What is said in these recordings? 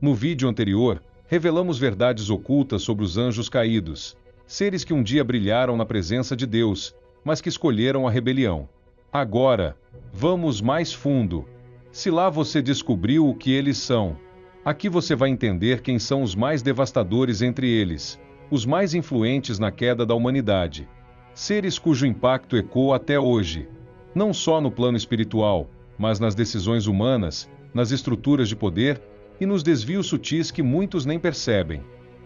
No vídeo anterior, revelamos verdades ocultas sobre os anjos caídos, seres que um dia brilharam na presença de Deus, mas que escolheram a rebelião. Agora, vamos mais fundo. Se lá você descobriu o que eles são, aqui você vai entender quem são os mais devastadores entre eles, os mais influentes na queda da humanidade. Seres cujo impacto ecoa até hoje, não só no plano espiritual, mas nas decisões humanas, nas estruturas de poder e nos desvios sutis que muitos nem percebem.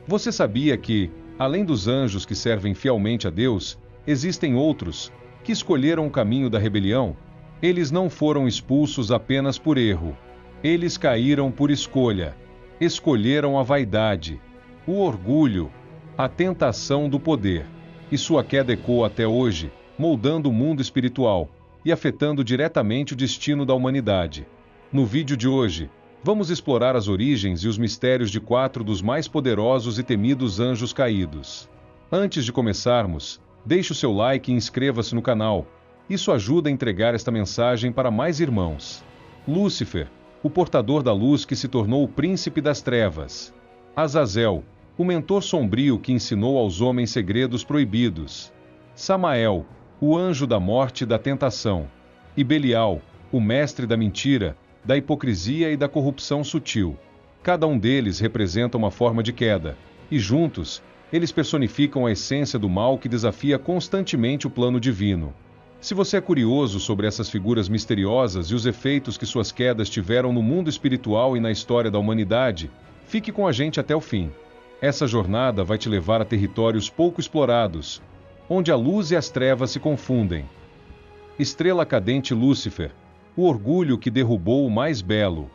Você sabia que, além dos anjos que servem fielmente a Deus, existem outros, que escolheram o caminho da rebelião? Eles não foram expulsos apenas por erro. Eles caíram por escolha. Escolheram a vaidade, o orgulho, a tentação do poder. E sua queda ecoa até hoje, moldando o mundo espiritual e afetando diretamente o destino da humanidade. No vídeo de hoje, vamos explorar as origens e os mistérios de 4 dos mais poderosos e temidos anjos caídos. Antes de começarmos, deixe o seu like e inscreva-se no canal. Isso ajuda a entregar esta mensagem para mais irmãos. Lúcifer, o portador da luz que se tornou o príncipe das trevas. Azazel, o mentor sombrio que ensinou aos homens segredos proibidos. Samael, o anjo da morte e da tentação. E Belial, o mestre da mentira, da hipocrisia e da corrupção sutil. Cada um deles representa uma forma de queda, e juntos, eles personificam a essência do mal que desafia constantemente o plano divino. Se você é curioso sobre essas figuras misteriosas e os efeitos que suas quedas tiveram no mundo espiritual e na história da humanidade, fique com a gente até o fim. Essa jornada vai te levar a territórios pouco explorados, onde a luz e as trevas se confundem. Estrela cadente Lúcifer, o orgulho que derrubou o mais belo.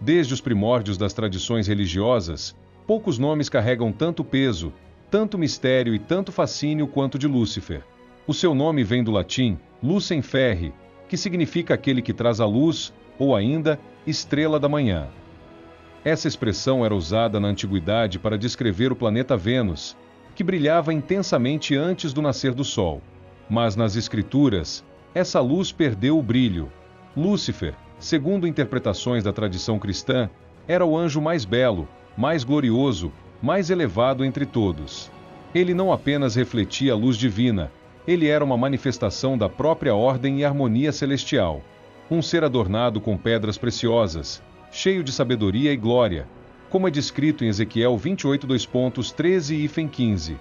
Desde os primórdios das tradições religiosas, poucos nomes carregam tanto peso, tanto mistério e tanto fascínio quanto de Lúcifer. O seu nome vem do latim, lucem ferri, que significa aquele que traz a luz, ou ainda, estrela da manhã. Essa expressão era usada na antiguidade para descrever o planeta Vênus, que brilhava intensamente antes do nascer do Sol. Mas nas Escrituras, essa luz perdeu o brilho. Lúcifer, segundo interpretações da tradição cristã, era o anjo mais belo, mais glorioso, mais elevado entre todos. Ele não apenas refletia a luz divina, ele era uma manifestação da própria ordem e harmonia celestial. Um ser adornado com pedras preciosas, cheio de sabedoria e glória, como é descrito em Ezequiel 28:13-15.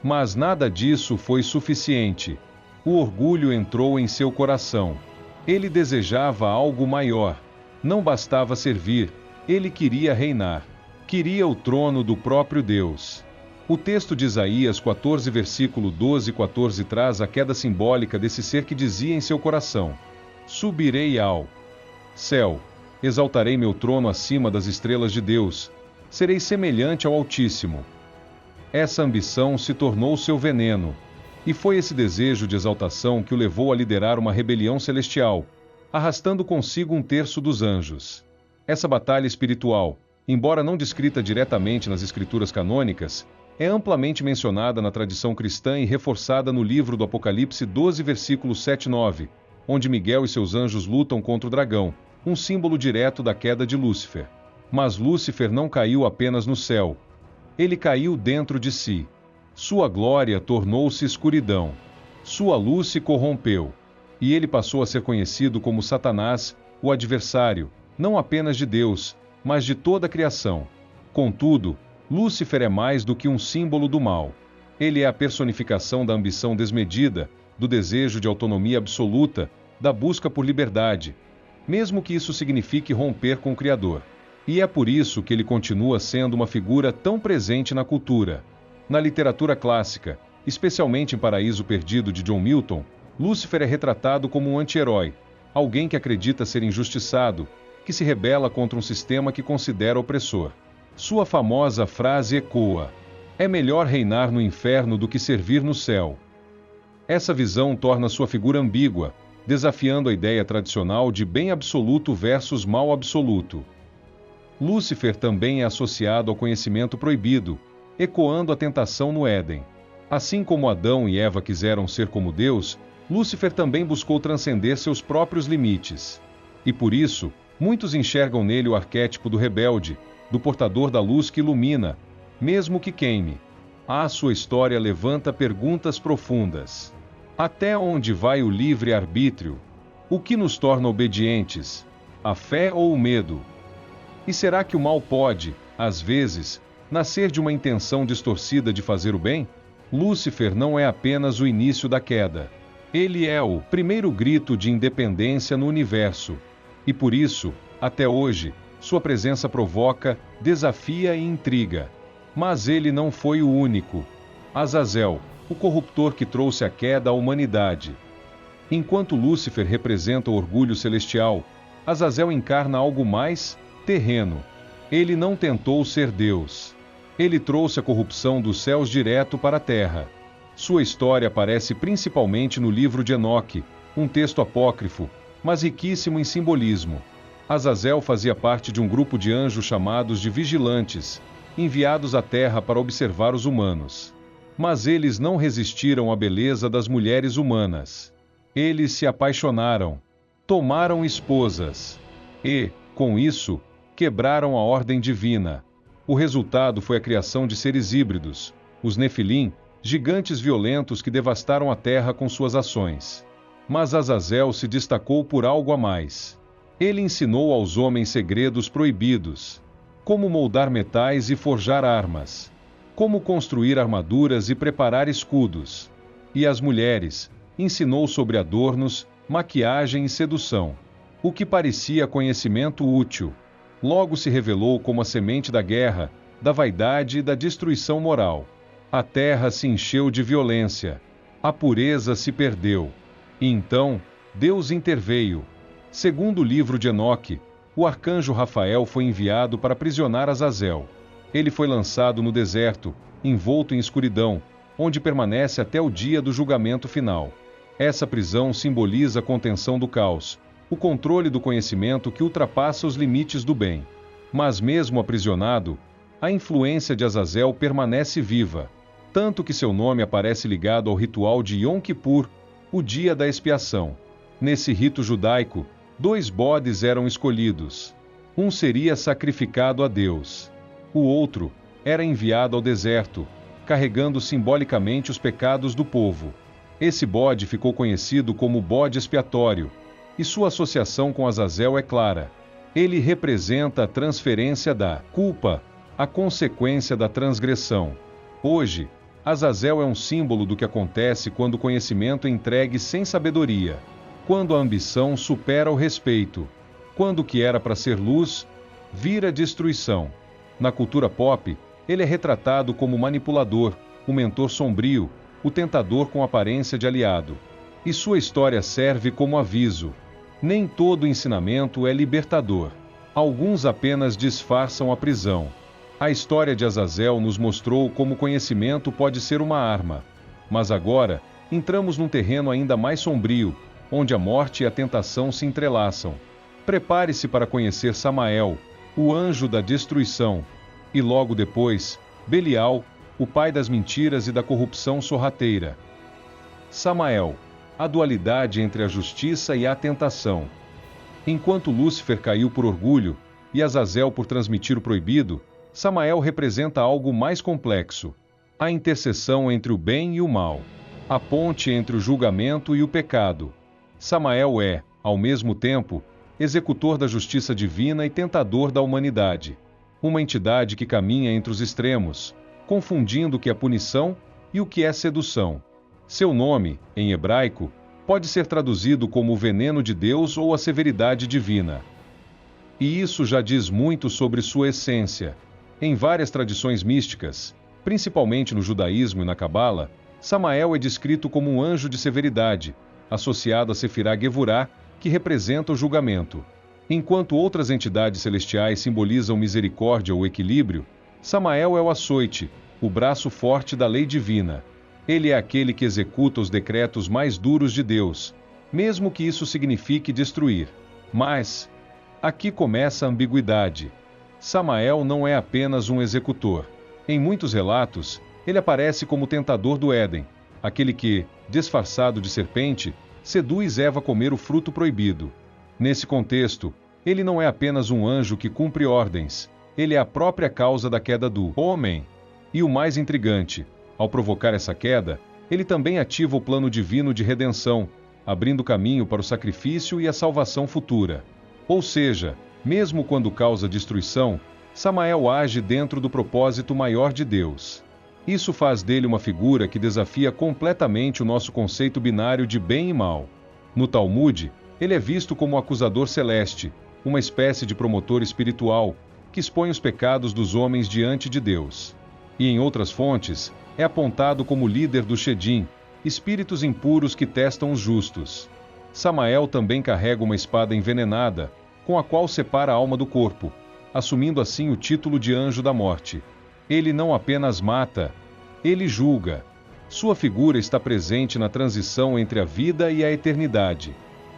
Mas nada disso foi suficiente. O orgulho entrou em seu coração. Ele desejava algo maior. Não bastava servir, ele queria reinar. Queria o trono do próprio Deus. O texto de Isaías 14, versículo 12 e 14 traz a queda simbólica desse ser que dizia em seu coração: subirei ao céu, exaltarei meu trono acima das estrelas de Deus, serei semelhante ao Altíssimo. Essa ambição se tornou seu veneno. E foi esse desejo de exaltação que o levou a liderar uma rebelião celestial, arrastando consigo 1/3 dos anjos. Essa batalha espiritual, embora não descrita diretamente nas escrituras canônicas, é amplamente mencionada na tradição cristã e reforçada no livro do Apocalipse 12, versículos 7 e 9, onde Miguel e seus anjos lutam contra o dragão, um símbolo direto da queda de Lúcifer. Mas Lúcifer não caiu apenas no céu. Ele caiu dentro de si. Sua glória tornou-se escuridão. Sua luz se corrompeu. E ele passou a ser conhecido como Satanás, o adversário, não apenas de Deus, mas de toda a criação. Contudo, Lúcifer é mais do que um símbolo do mal. Ele é a personificação da ambição desmedida, do desejo de autonomia absoluta, da busca por liberdade, mesmo que isso signifique romper com o Criador. E é por isso que ele continua sendo uma figura tão presente na cultura. Na literatura clássica, especialmente em Paraíso Perdido de John Milton, Lúcifer é retratado como um anti-herói, alguém que acredita ser injustiçado, que se rebela contra um sistema que considera opressor. Sua famosa frase ecoa: é melhor reinar no inferno do que servir no céu. Essa visão torna sua figura ambígua, desafiando a ideia tradicional de bem absoluto versus mal absoluto. Lúcifer também é associado ao conhecimento proibido, ecoando a tentação no Éden. Assim como Adão e Eva quiseram ser como Deus, Lúcifer também buscou transcender seus próprios limites. E por isso, Muitos enxergam nele o arquétipo do rebelde, do portador da luz que ilumina, mesmo que queime. A sua história levanta perguntas profundas. Até onde vai o livre-arbítrio? O que nos torna obedientes? A fé ou o medo? E será que o mal pode, às vezes, nascer de uma intenção distorcida de fazer o bem? Lúcifer não é apenas o início da queda. Ele é o primeiro grito de independência no universo. E por isso, até hoje, sua presença provoca, desafia e intriga. Mas ele não foi o único. Azazel, o corruptor que trouxe a queda à humanidade. Enquanto Lúcifer representa o orgulho celestial, Azazel encarna algo mais terreno. Ele não tentou ser Deus. Ele trouxe a corrupção dos céus direto para a terra. Sua história aparece principalmente no livro de Enoque, um texto apócrifo, mas riquíssimo em simbolismo. Azazel fazia parte de um grupo de anjos chamados de vigilantes, enviados à terra para observar os humanos. Mas eles não resistiram à beleza das mulheres humanas. Eles se apaixonaram, tomaram esposas e, com isso, quebraram a ordem divina. O resultado foi a criação de seres híbridos, os Nefilim, gigantes violentos que devastaram a terra com suas ações. Mas Azazel se destacou por algo a mais. Ele ensinou aos homens segredos proibidos: como moldar metais e forjar armas, como construir armaduras e preparar escudos. E às mulheres, ensinou sobre adornos, maquiagem e sedução. O que parecia conhecimento útil, logo se revelou como a semente da guerra, da vaidade e da destruição moral. A terra se encheu de violência. A pureza se perdeu. E então, Deus interveio. Segundo o livro de Enoque, o arcanjo Rafael foi enviado para aprisionar Azazel. Ele foi lançado no deserto, envolto em escuridão, onde permanece até o dia do julgamento final. Essa prisão simboliza a contenção do caos, o controle do conhecimento que ultrapassa os limites do bem. Mas mesmo aprisionado, a influência de Azazel permanece viva, tanto que seu nome aparece ligado ao ritual de Yom Kippur, o dia da expiação. Nesse rito judaico, 2 bodes eram escolhidos. Um seria sacrificado a Deus. O outro era enviado ao deserto, carregando simbolicamente os pecados do povo. Esse bode ficou conhecido como bode expiatório, e sua associação com Azazel é clara. Ele representa a transferência da culpa, a consequência da transgressão. Hoje, Azazel é um símbolo do que acontece quando o conhecimento é entregue sem sabedoria, quando a ambição supera o respeito, quando o que era para ser luz vira destruição. Na cultura pop, ele é retratado como manipulador, o mentor sombrio, o tentador com aparência de aliado. E sua história serve como aviso: nem todo ensinamento é libertador. Alguns apenas disfarçam a prisão. A história de Azazel nos mostrou como o conhecimento pode ser uma arma. Mas agora, entramos num terreno ainda mais sombrio, onde a morte e a tentação se entrelaçam. Prepare-se para conhecer Samael, o anjo da destruição, e logo depois, Belial, o pai das mentiras e da corrupção sorrateira. Samael, a dualidade entre a justiça e a tentação. Enquanto Lúcifer caiu por orgulho, e Azazel por transmitir o proibido, Samael representa algo mais complexo: a interseção entre o bem e o mal, a ponte entre o julgamento e o pecado. Samael é, ao mesmo tempo, executor da justiça divina e tentador da humanidade. Uma entidade que caminha entre os extremos, confundindo o que é punição e o que é sedução. Seu nome, em hebraico, pode ser traduzido como o veneno de Deus ou a severidade divina. E isso já diz muito sobre sua essência. Em várias tradições místicas, principalmente no judaísmo e na Cabala, Samael é descrito como um anjo de severidade, associado a Sefirá Gevurá, que representa o julgamento. Enquanto outras entidades celestiais simbolizam misericórdia ou equilíbrio, Samael é o açoite, o braço forte da lei divina. Ele é aquele que executa os decretos mais duros de Deus, mesmo que isso signifique destruir. Mas aqui começa a ambiguidade. Samael não é apenas um executor. Em muitos relatos, ele aparece como o tentador do Éden, aquele que, disfarçado de serpente, seduz Eva a comer o fruto proibido. Nesse contexto, Ele não é apenas um anjo que cumpre ordens, ele é a própria causa da queda do homem. E o mais intrigante, ao provocar essa queda, ele também ativa o plano divino de redenção, abrindo caminho para o sacrifício e a salvação futura. Ou seja, mesmo quando causa destruição, Samael age dentro do propósito maior de Deus. Isso faz dele uma figura que desafia completamente o nosso conceito binário de bem e mal. No Talmud, ele é visto como o acusador celeste, uma espécie de promotor espiritual, que expõe os pecados dos homens diante de Deus. E em outras fontes, é apontado como líder do Shedim, espíritos impuros que testam os justos. Samael também carrega uma espada envenenada, com a qual separa a alma do corpo, assumindo assim o título de anjo da morte. Ele não apenas mata, ele julga. Sua figura está presente na transição entre a vida e a eternidade.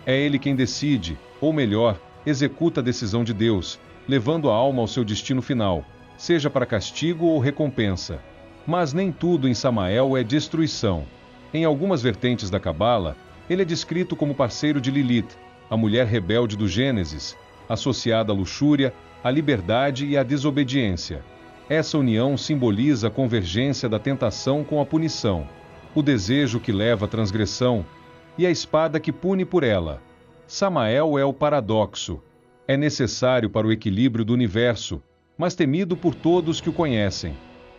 É ele quem decide, ou melhor, executa a decisão de Deus, levando a alma ao seu destino final, seja para castigo ou recompensa. Mas nem tudo em Samael é destruição. Em algumas vertentes da Cabala, ele é descrito como parceiro de Lilith, a mulher rebelde do Gênesis, associada à luxúria, à liberdade e à desobediência. Essa união simboliza a convergência da tentação com a punição, o desejo que leva à transgressão, e a espada que pune por ela. Samael é o paradoxo. É necessário para o equilíbrio do universo, mas temido por todos que o conhecem.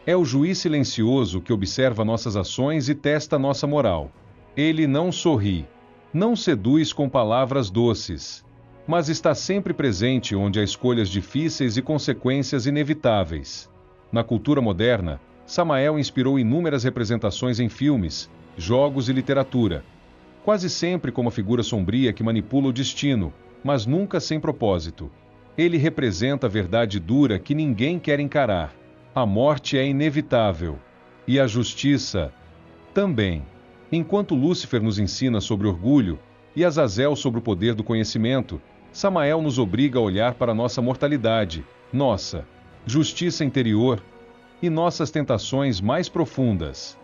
É o juiz silencioso que observa nossas ações e testa nossa moral. Ele não sorri, não seduz com palavras doces, mas está sempre presente onde há escolhas difíceis e consequências inevitáveis. Na cultura moderna, Samael inspirou inúmeras representações em filmes, jogos e literatura, quase sempre como a figura sombria que manipula o destino, mas nunca sem propósito. Ele representa a verdade dura que ninguém quer encarar. A morte é inevitável. E a justiça também. Enquanto Lúcifer nos ensina sobre orgulho, e Azazel sobre o poder do conhecimento, Samael nos obriga a olhar para nossa mortalidade, nossa justiça interior e nossas tentações mais profundas.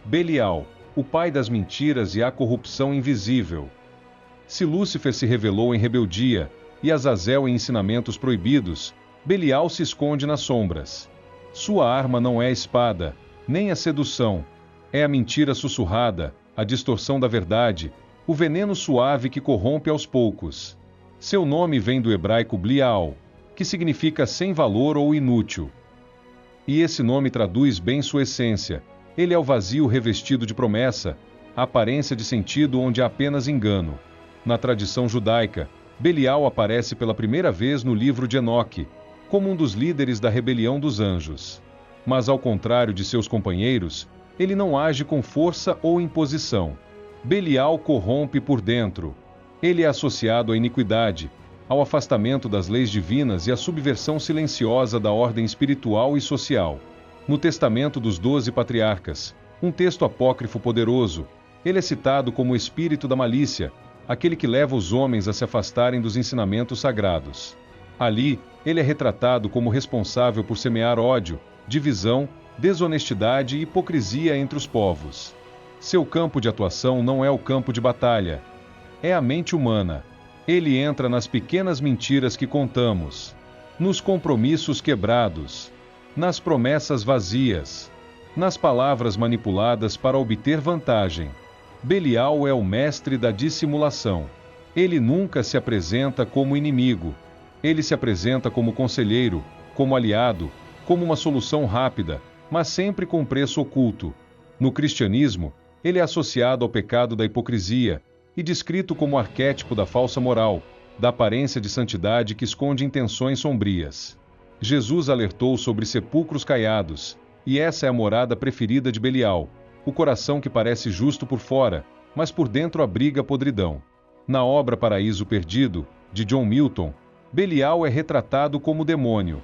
Belial, o pai das mentiras e a corrupção invisível. Se Lúcifer se revelou em rebeldia, e Azazel em ensinamentos proibidos, Belial se esconde nas sombras. Sua arma não é a espada, nem a sedução. É a mentira sussurrada, a distorção da verdade, o veneno suave que corrompe aos poucos. Seu nome vem do hebraico Blial, que significa sem valor ou inútil. E esse nome traduz bem sua essência. Ele é o vazio revestido de promessa, a aparência de sentido onde há apenas engano. Na tradição judaica, Belial aparece pela primeira vez no livro de Enoque, como um dos líderes da rebelião dos anjos. Mas ao contrário de seus companheiros, ele não age com força ou imposição. Belial corrompe por dentro. Ele é associado à iniquidade, ao afastamento das leis divinas e à subversão silenciosa da ordem espiritual e social. No Testamento dos 12 Patriarcas, um texto apócrifo poderoso, ele é citado como o espírito da malícia, aquele que leva os homens a se afastarem dos ensinamentos sagrados. Ali, ele é retratado como responsável por semear ódio, divisão, desonestidade e hipocrisia entre os povos. Seu campo de atuação não é o campo de batalha, é a mente humana. Ele entra nas pequenas mentiras que contamos, nos compromissos quebrados, nas promessas vazias, nas palavras manipuladas para obter vantagem. Belial é o mestre da dissimulação. Ele nunca se apresenta como inimigo. Ele se apresenta como conselheiro, como aliado, como uma solução rápida, mas sempre com preço oculto. No cristianismo, ele é associado ao pecado da hipocrisia e descrito como arquétipo da falsa moral, da aparência de santidade que esconde intenções sombrias. Jesus alertou sobre sepulcros caiados, e essa é a morada preferida de Belial, o coração que parece justo por fora, mas por dentro abriga podridão. Na obra Paraíso Perdido, de John Milton, Belial é retratado como demônio.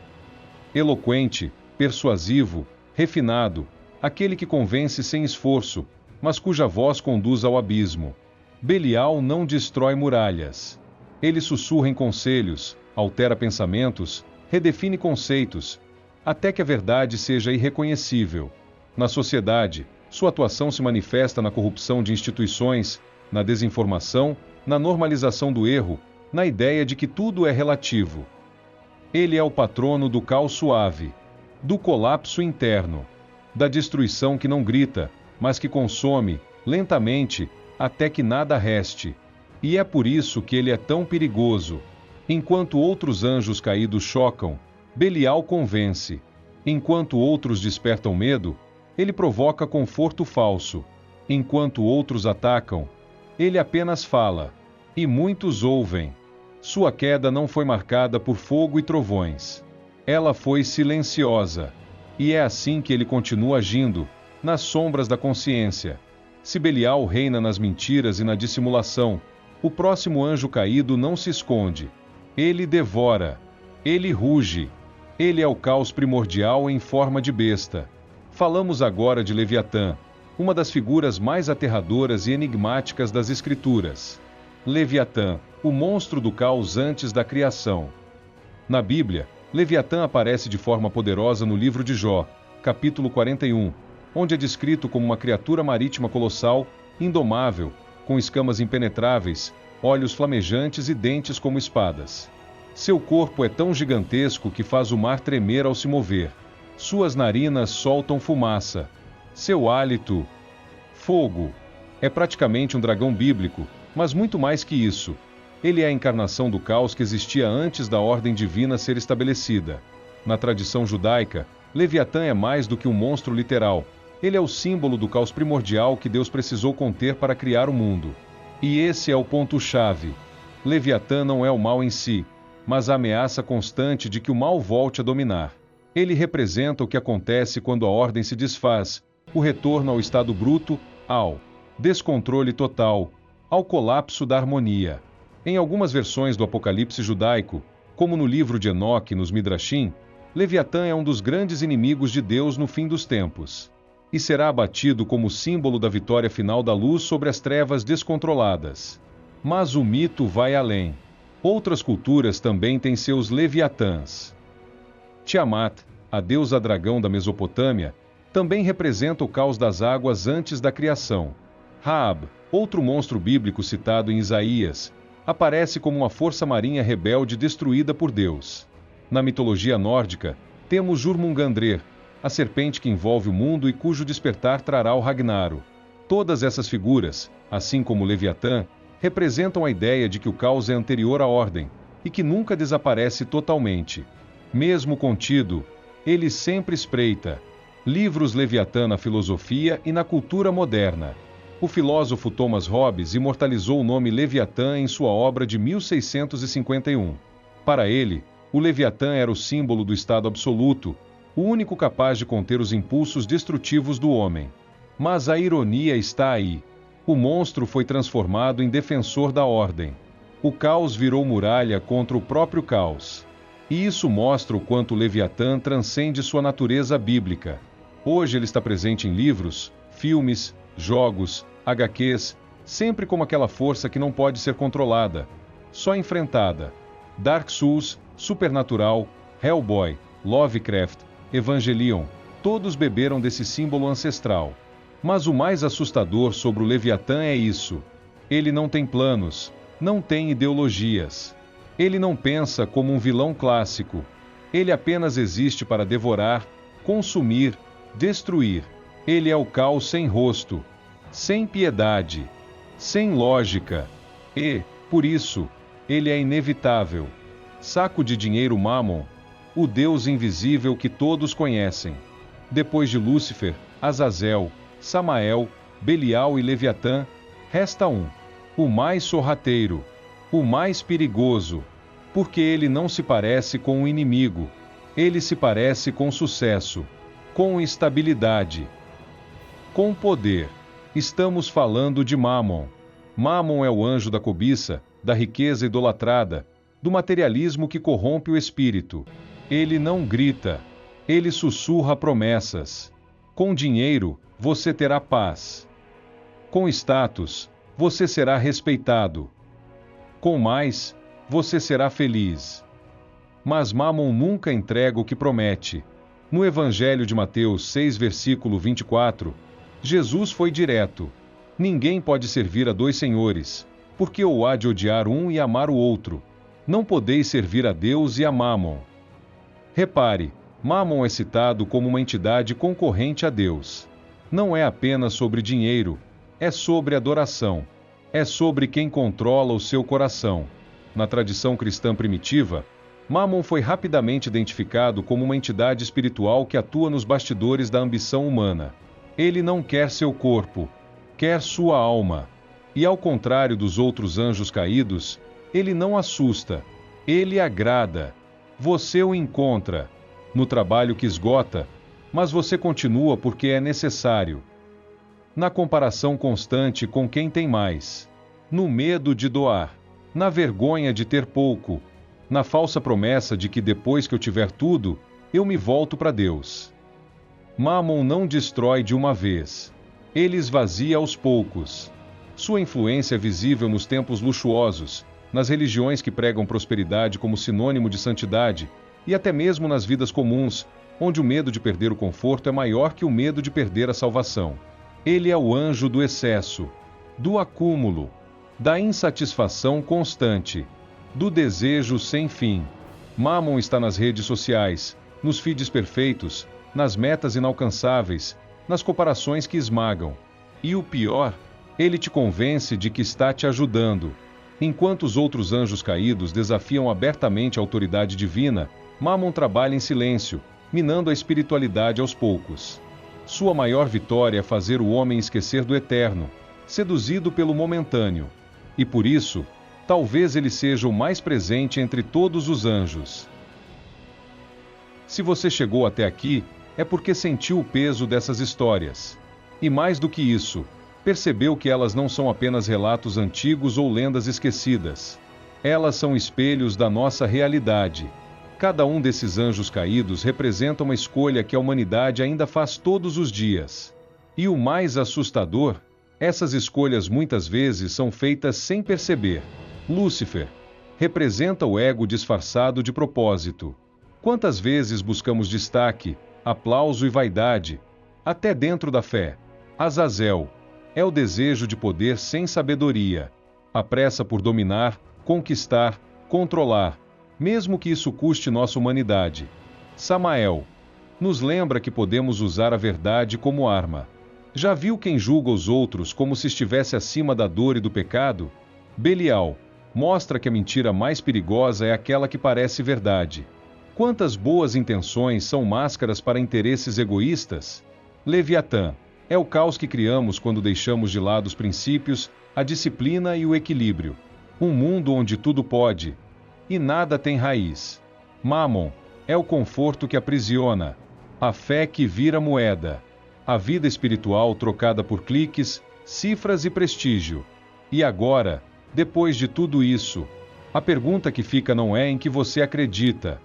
Eloquente, persuasivo, refinado, aquele que convence sem esforço, mas cuja voz conduz ao abismo. Belial não destrói muralhas. Ele sussurra em conselhos, altera pensamentos, redefine conceitos, até que a verdade seja irreconhecível. Na sociedade, sua atuação se manifesta na corrupção de instituições, na desinformação, na normalização do erro, na ideia de que tudo é relativo. Ele é o patrono do caos suave, do colapso interno, da destruição que não grita, mas que consome, lentamente, até que nada reste. E é por isso que ele é tão perigoso. Enquanto outros anjos caídos chocam, Belial convence. Enquanto outros despertam medo, ele provoca conforto falso. Enquanto outros atacam, ele apenas fala. E muitos ouvem. Sua queda não foi marcada por fogo e trovões. Ela foi silenciosa. E é assim que ele continua agindo, nas sombras da consciência. Se Belial reina nas mentiras e na dissimulação, o próximo anjo caído não se esconde. Ele devora. Ele ruge. Ele é o caos primordial em forma de besta. Falamos agora de Leviatã, uma das figuras mais aterradoras e enigmáticas das Escrituras. Leviatã, o monstro do caos antes da criação. Na Bíblia, Leviatã aparece de forma poderosa no livro de Jó, capítulo 41, onde é descrito como uma criatura marítima colossal, indomável, com escamas impenetráveis, olhos flamejantes e dentes como espadas. Seu corpo é tão gigantesco que faz o mar tremer ao se mover. Suas narinas soltam fumaça. Seu hálito, fogo. É praticamente um dragão bíblico, mas muito mais que isso. Ele é a encarnação do caos que existia antes da ordem divina ser estabelecida. Na tradição judaica, Leviatã é mais do que um monstro literal. Ele é o símbolo do caos primordial que Deus precisou conter para criar o mundo. E esse é o ponto-chave. Leviatã não é o mal em si, mas a ameaça constante de que o mal volte a dominar. Ele representa o que acontece quando a ordem se desfaz, o retorno ao estado bruto, ao descontrole total, ao colapso da harmonia. Em algumas versões do Apocalipse judaico, como no livro de Enoque e nos Midrashim, Leviatã é um dos grandes inimigos de Deus no fim dos tempos. E será abatido como símbolo da vitória final da luz sobre as trevas descontroladas. Mas o mito vai além. Outras culturas também têm seus Leviatãs. Tiamat, a deusa dragão da Mesopotâmia, também representa o caos das águas antes da criação. Raab, outro monstro bíblico citado em Isaías, aparece como uma força marinha rebelde destruída por Deus. Na mitologia nórdica, temos Jurmungandr, a serpente que envolve o mundo e cujo despertar trará o Ragnaro. Todas essas figuras, assim como Leviatã, representam a ideia de que o caos é anterior à ordem, e que nunca desaparece totalmente. Mesmo contido, ele sempre espreita. Livros Leviatã na filosofia e na cultura moderna. O filósofo Thomas Hobbes imortalizou o nome Leviatã em sua obra de 1651. Para ele, o Leviatã era o símbolo do estado absoluto, o único capaz de conter os impulsos destrutivos do homem. Mas a ironia está aí. O monstro foi transformado em defensor da ordem. O caos virou muralha contra o próprio caos. E isso mostra o quanto o Leviatã transcende sua natureza bíblica. Hoje ele está presente em livros, filmes, jogos, HQs, sempre como aquela força que não pode ser controlada, só enfrentada. Dark Souls, Supernatural, Hellboy, Lovecraft, Evangelion, todos beberam desse símbolo ancestral. Mas o mais assustador sobre o Leviatã é isso. Ele não tem planos, não tem ideologias. Ele não pensa como um vilão clássico. Ele apenas existe para devorar, consumir, destruir. Ele é o caos sem rosto, sem piedade, sem lógica. E, por isso, ele é inevitável. Saco de dinheiro Mammon, o Deus invisível que todos conhecem. Depois de Lúcifer, Azazel, Samael, Belial e Leviatã, resta um. O mais sorrateiro, o mais perigoso, porque ele não se parece com o inimigo. Ele se parece com sucesso, com estabilidade, com poder. Estamos falando de Mammon. Mammon é o anjo da cobiça, da riqueza idolatrada, do materialismo que corrompe o espírito. Ele não grita. Ele sussurra promessas. Com dinheiro, você terá paz. Com status, você será respeitado. Com mais, você será feliz. Mas Mammon nunca entrega o que promete. No Evangelho de Mateus 6, versículo 24, Jesus foi direto. Ninguém pode servir a dois senhores, Porque ou há de odiar um e amar o outro? Não podeis servir a Deus e a Mámon. Repare, Mámon é citado como uma entidade concorrente a Deus. Não é apenas sobre dinheiro, é sobre adoração. É sobre quem controla o seu coração. Na tradição cristã primitiva, Mámon foi rapidamente identificado como uma entidade espiritual que atua nos bastidores da ambição humana. Ele não quer seu corpo, quer sua alma. E ao contrário dos outros anjos caídos, ele não assusta, ele agrada. Você o encontra no trabalho que esgota, mas você continua porque é necessário. Na comparação constante com quem tem mais, no medo de doar, na vergonha de ter pouco, na falsa promessa de que depois que eu tiver tudo, eu me volto para Deus. Mámon não destrói de uma vez. Ele esvazia aos poucos. Sua influência é visível nos templos luxuosos, nas religiões que pregam prosperidade como sinônimo de santidade, e até mesmo nas vidas comuns, onde o medo de perder o conforto é maior que o medo de perder a salvação. Ele é o anjo do excesso, do acúmulo, da insatisfação constante, do desejo sem fim. Mámon está nas redes sociais, nos feeds perfeitos, nas metas inalcançáveis, nas comparações que esmagam. E o pior, ele te convence de que está te ajudando. Enquanto os outros anjos caídos desafiam abertamente a autoridade divina, Mámon trabalha em silêncio, minando a espiritualidade aos poucos. Sua maior vitória é fazer o homem esquecer do eterno, seduzido pelo momentâneo. E por isso, talvez ele seja o mais presente entre todos os anjos. Se você chegou até aqui, é porque sentiu o peso dessas histórias. E mais do que isso, percebeu que elas não são apenas relatos antigos ou lendas esquecidas. Elas são espelhos da nossa realidade. Cada um desses anjos caídos representa uma escolha que a humanidade ainda faz todos os dias. E o mais assustador, essas escolhas muitas vezes são feitas sem perceber. Lúcifer representa o ego disfarçado de propósito. Quantas vezes buscamos destaque, aplauso e vaidade, até dentro da fé? Azazel é o desejo de poder sem sabedoria, a pressa por dominar, conquistar, controlar, mesmo que isso custe nossa humanidade. Samael nos lembra que podemos usar a verdade como arma. Já viu quem julga os outros como se estivesse acima da dor e do pecado? Belial mostra que a mentira mais perigosa é aquela que parece verdade. Quantas boas intenções são máscaras para interesses egoístas? Leviatã é o caos que criamos quando deixamos de lado os princípios, a disciplina e o equilíbrio. Um mundo onde tudo pode e nada tem raiz. Mámon é o conforto que aprisiona, a fé que vira moeda, a vida espiritual trocada por cliques, cifras e prestígio. E agora, depois de tudo isso, a pergunta que fica não é em que você acredita,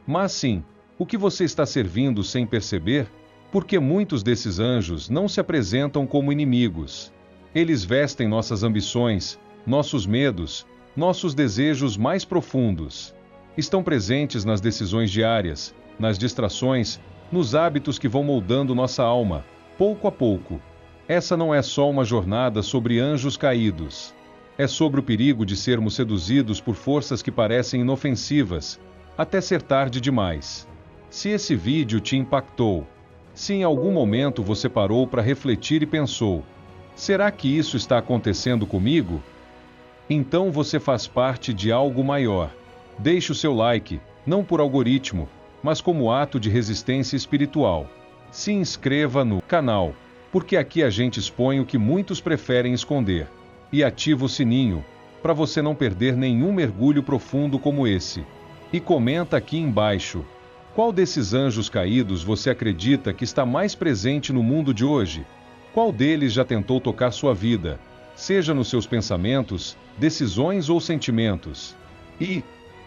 mas sim, o que você está servindo sem perceber? Porque muitos desses anjos não se apresentam como inimigos. Eles vestem nossas ambições, nossos medos, nossos desejos mais profundos. Estão presentes nas decisões diárias, nas distrações, nos hábitos que vão moldando nossa alma, pouco a pouco. Essa não é só uma jornada sobre anjos caídos. É sobre o perigo de sermos seduzidos por forças que parecem inofensivas, até ser tarde demais. Se esse vídeo te impactou, se em algum momento você parou para refletir e pensou: será que isso está acontecendo comigo? Então você faz parte de algo maior. Deixe o seu like, não por algoritmo, mas como ato de resistência espiritual. Se inscreva no canal, porque aqui a gente expõe o que muitos preferem esconder. E ativa o sininho, para você não perder nenhum mergulho profundo como esse. E comenta aqui embaixo: qual desses anjos caídos você acredita que está mais presente no mundo de hoje? Qual deles já tentou tocar sua vida, seja nos seus pensamentos, decisões ou sentimentos? E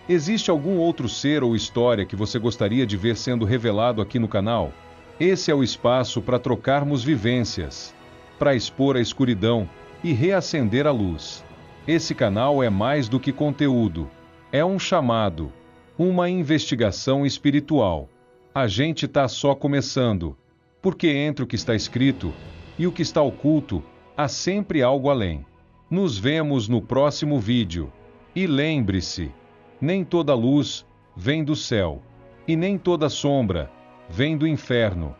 existe algum outro ser ou história que você gostaria de ver sendo revelado aqui no canal? Esse é o espaço para trocarmos vivências, para expor a escuridão e reacender a luz. Esse canal é mais do que conteúdo, é um chamado, uma investigação espiritual. A gente tá só começando, porque entre o que está escrito e o que está oculto, há sempre algo além. Nos vemos no próximo vídeo. E lembre-se, nem toda luz vem do céu, e nem toda sombra vem do inferno.